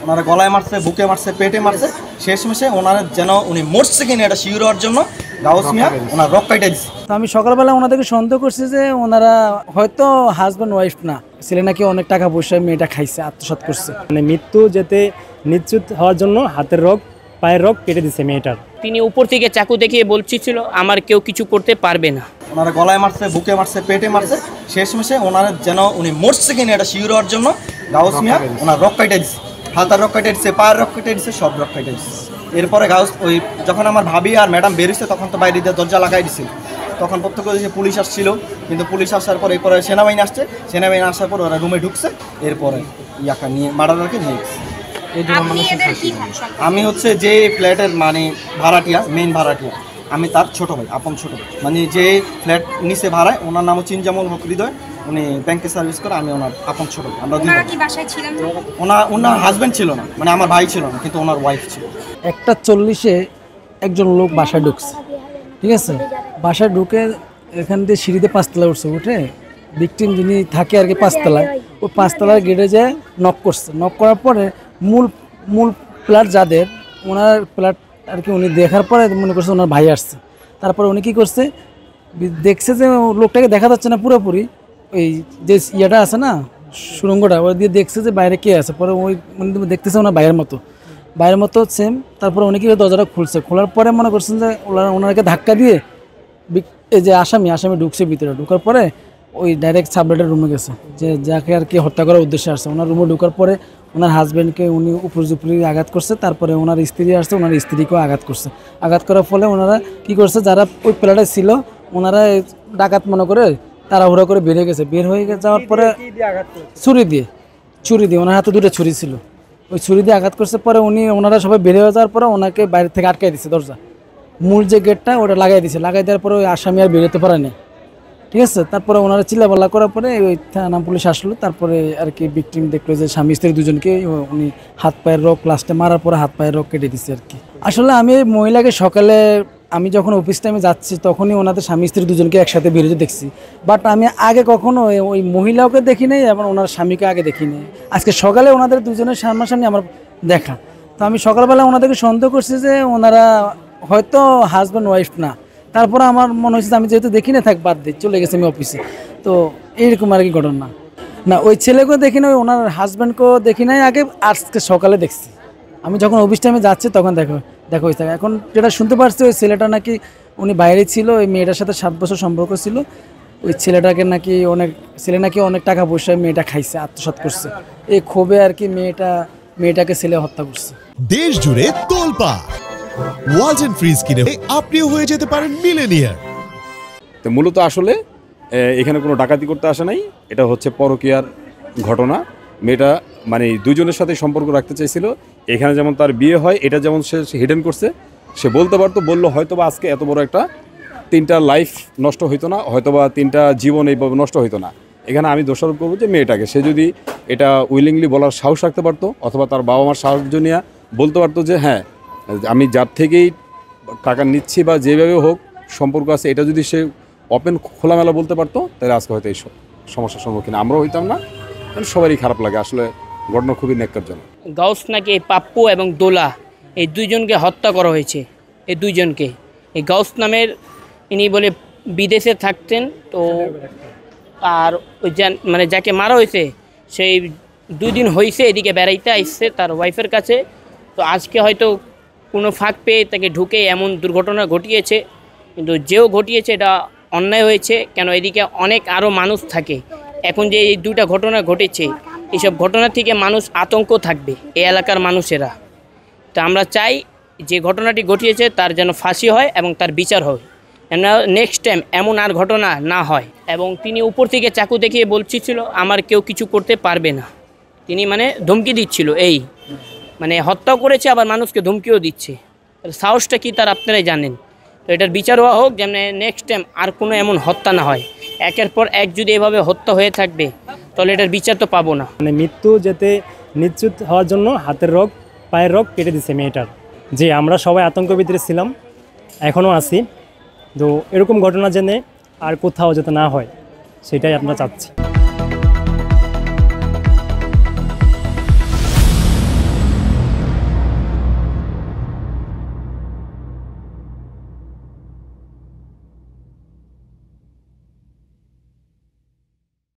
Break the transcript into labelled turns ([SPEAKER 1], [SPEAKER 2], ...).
[SPEAKER 1] ওনারা গলায় মারছে, বুকে মারছে, পেটে মারছে। শেষমেশে ওনারা যেন উনি মরছে কিনা এটা শিওর হওয়ার জন্য গাউস মিয়া ওনার রক কাইটা দিচ্ছে।
[SPEAKER 2] তো আমি সকালবেলা ওনাদেরকে সন্দেহ করছি যে ওনারা হয়তো হাজব্যান্ড ওয়াইফ না, ছেলে নাকি অনেক টাকা পয়সা মেয়েটা খাইছে, আত্মসাৎ করছে।
[SPEAKER 3] মানে মৃত্যু যেতে নিশ্চিত হওয়ার জন্য হাতের রগ পায়ের রগ কেটে দিচ্ছে মেয়েটার।
[SPEAKER 4] তিনি উপর থেকে চাকু দেখিয়ে বলছিল আমার কেউ কিছু করতে পারবে না।
[SPEAKER 1] ওনারা গলায় মারছে, বুকে মারছে, পেটে মারছে। শেষমেশে ওনারা যেন উনি মরছে কিনা এটা শিওর হওয়ার জন্য গাউস মিয়া ওনার রক কাইটা দিচ্ছে। হাতার রক কাইটা দিচ্ছে, পায়ের রক কাইটা দিচ্ছে, সব রক কাইটা দিচ্ছে। এরপরে গাউস ওই যখন আমার ভাবি আর ম্যাডাম বেরিয়েছে তখন তো বাইরে দিয়ে দরজা লাগাই দিছিল। তখন প্রত্যক্ষ দেশে পুলিশ আসছিল, কিন্তু পুলিশ আসার পরে এরপরে সেনাবাহিনী আসছে। সেনাবাহিনী আসার পর ওরা রুমে ঢুকছে, এরপরে ইয়াকা নিয়ে মার্ডারকে নিয়ে গেছে। আমি হচ্ছে যে ফ্ল্যাটের মানে ভাড়াটিয়া, মেইন ভাড়াটিয়া, আমি তার ছোটো ভাই, আপন ছোটো ভাই। মানে যে ফ্ল্যাট নিচে ভাড়ায়, ওনার নাম হচ্ছে ইনজামুল হক হৃদয়, উনি ব্যাংকে সার্ভিস করে, আমি ওনার আপন ছোটো ভাই। আমরা দুই ওনার হাজব্যান্ড ছিল না, মানে আমার ভাই ছিল না, কিন্তু ওনার ওয়াইফ ছিল।
[SPEAKER 2] 1:40-এ একজন লোক বাসায় ঢুকছে, ঠিক আছে? বাসায় ঢুকে এখান দিয়ে সিঁড়িতে 5তলায় উঠছে, উঠে ভিকটিম যিনি থাকে আর কি 5তলায়, ওই 5তলার গেটে যেয়ে নক করছে। নক করার পরে মূল প্লাট যাদের, ওনার প্লাট আর কি উনি দেখার পরে মনে করছে ওনার ভাই আসছে। তারপরে উনি কী করছে, দেখছে যে লোকটাকে দেখা যাচ্ছে না পুরোপুরি, ওই যে ইয়েটা আছে না সুড়ঙ্গটা, ওই দিয়ে দেখছে যে বাইরে কে আছে। পরে ওই দেখতেছে ওনার বাইরের মতো সেম। তারপরে উনি কি দরজাটা খুলছে, খোলার পরে মনে করছেন যে ওনাকে ধাক্কা দিয়ে এই যে আসামি ঢুকছে ভিতরে। ঢুকার পরে ওই ডাইরেক্ট সাবলেটের রুমে গেছে, যে যাকে আর কি হত্যা করার উদ্দেশ্যে আসছে। ওনার রুমে ঢুকার পরে ওনার হাজব্যান্ডকে উনি উপরি আঘাত করছে। তারপরে ওনার স্ত্রী আসছে, ওনার স্ত্রীকেও আঘাত করছে। আঘাত করার ফলে ওনারা কী করছে, যারা ওই প্লেটে ছিল ওনারা ডাকাত মনে করে তাড়াহুড়ো করে বের হয়ে গেছে। বের হয়ে যাওয়ার পরে ছুরি দিয়ে ওনার হাতে 2টা ছুরি ছিল, ওই ছুরি দিয়ে আঘাত করছে। পরে ওনারা সবাই বের হয়ে যাওয়ার পরে ওনাকে বাইরে থেকে আটকাই দিচ্ছে, দরজা মূল যে গেটটা ওটা লাগাই দিচ্ছে। লাগাই দেওয়ার পরে ওই আসামি আর বেরোতে পারেনি, ঠিক আছে? তারপরে ওনারা চিল্লাপাল্লা করার পরে ওই থানা পুলিশ আসলো। তারপরে আর কি ভিকটিম দেখলো যে স্বামী স্ত্রী দুজনকে উনি হাত পায়ের রগ, লাস্টে মারার পরে হাত পায়ের রগ কেটে দিচ্ছে আর কি। আসলে আমি এই মহিলাকে সকালে আমি যখন অফিস টাইমে যাচ্ছি তখনই ওনাদের স্বামী স্ত্রী দুজনকে একসাথে বেরোতে দেখছি। বাট আমি আগে কখনো ওই মহিলাকে দেখি নাই এবং ওনার স্বামীকে আগে দেখি নাই। আজকে সকালে ওনাদের দুজনের সামনাসামনি আমার দেখা। তো আমি সকালবেলা ওনাদেরকে সন্দেহ করছি যে ওনারা হয়তো হাজব্যান্ড ওয়াইফ না। তারপরে আমার মনে হচ্ছে আমি যেহেতু দেখি না, থাক বাদ দিয়ে চলে গেছি আমি অফিসে। তো এইরকম আর কি ঘটনা না। ওই ছেলেকেও দেখি না, ওনার হাজব্যান্ডকেও দেখি নাই আগে, আজকে সকালে দেখছি। আমি যখন অফিস টাইমে যাচ্ছি তখন দেখা হয়েছে। এখন যেটা শুনতে পারছি, ওই ছেলেটা নাকি উনি বাইরে ছিল, ওই মেয়েটার সাথে 7 বছর সম্পর্ক ছিল। ওই ছেলেটাকে নাকি অনেক টাকা পয়সা মেয়েটা খাইছে, আত্মসাৎ করছে। এই ক্ষোভে আর কি মেয়েটাকে ছেলে হত্যা করছে।
[SPEAKER 5] দেশ জুড়ে তোলপাড় ওয়ালটন ফ্রিজ কিনে আপনিও হয়ে যেতে পারেন মিলেনিয়ার।
[SPEAKER 6] তো মূলত আসলে এখানে কোনো ডাকাতি করতে আসে নাই, এটা হচ্ছে পরকীয়ার ঘটনা। মেয়েটা মানে দুজনের সাথে সম্পর্ক রাখতে চাইছিল। এখানে যেমন তার বিয়ে হয়, এটা যেমন সে হিডেন করছে। সে বলতে পারতো, বললো হয়তোবা আজকে এত বড় একটা 3টা লাইফ নষ্ট হইতো না, হয়তোবা 3টা জীবন এইভাবে নষ্ট হইতো না। এখানে আমি দোষারোপ করবো যে মেয়েটাকে, সে যদি এটা উইলিংলি বলার সাহস রাখতে পারতো, অথবা তার বাবা মার সাহায্য নিয়ে বলতে পারতো যে হ্যাঁ আমি যার থেকেই টাকা নিচ্ছি বা যেভাবে হোক সম্পর্ক আছে, এটা যদি সে ওপেন খোলামেলা বলতে পারতো, তাহলে আজকে হয়তো এই সমস্যার সম্মুখীন আমরাও হইতাম না। সবারই খারাপ লাগে, আসলে ঘটনা খুবই ন্যাক্কারজনক।
[SPEAKER 4] গাউস নাকি পাপ্পু এবং দোলা এই দুইজনকে হত্যা করা হয়েছে। এই দুইজনকে, এই গাউস নামের ইনি বলে বিদেশে থাকতেন। তো আর ওই মানে যাকে মারা হয়েছে সেই 2 দিন হয়েছে এদিকে বেড়াইতে আসছে তার ওয়াইফের কাছে। তো আজকে হয়তো কোনো ফাঁক পেয়ে তাকে ঢুকে এমন দুর্ঘটনা ঘটিয়েছে। কিন্তু যেও ঘটিয়েছে এটা অন্যায় হয়েছে, কেন এদিকে অনেক আরও মানুষ থাকে। এখন যে এই 2টা ঘটনা ঘটেছে, এইসব ঘটনা থেকে মানুষ আতঙ্ক থাকবে, এই এলাকার মানুষেরা। তো আমরা চাই যে ঘটনাটি ঘটিয়েছে তার যেন ফাঁসি হয় এবং তার বিচার হয়, যেন নেক্সট টাইম এমন আর ঘটনা না হয়। এবং তিনি উপর থেকে চাকু দেখিয়ে বলছিল আমার কেউ কিছু করতে পারবে না। তিনি মানে ধমকি দিচ্ছিল, এই মানে হত্যাও করেছে আবার মানুষকে ধমকিও দিচ্ছে। সাহসটা কি তার আপনারাই জানেন। তো এটার বিচার হওয়া হোক, যেন নেক্সট টাইম আর কোনো এমন হত্যা না হয়। একের পর এক যদি এভাবে হত্যা হয়ে থাকবে তাহলে এটার বিচার তো পাবো না।
[SPEAKER 3] মানে মৃত্যু যেতে নিশ্চিত হওয়ার জন্য হাতের রগ পায়ের রগ কেটে দিচ্ছে মেয়েটার। যে আমরা সবাই আতঙ্কের ভিতরে ছিলাম, এখনও আছি। তো এরকম ঘটনা জেনে আর কোথাও যাতে না হয় সেটাই আমরা চাচ্ছি।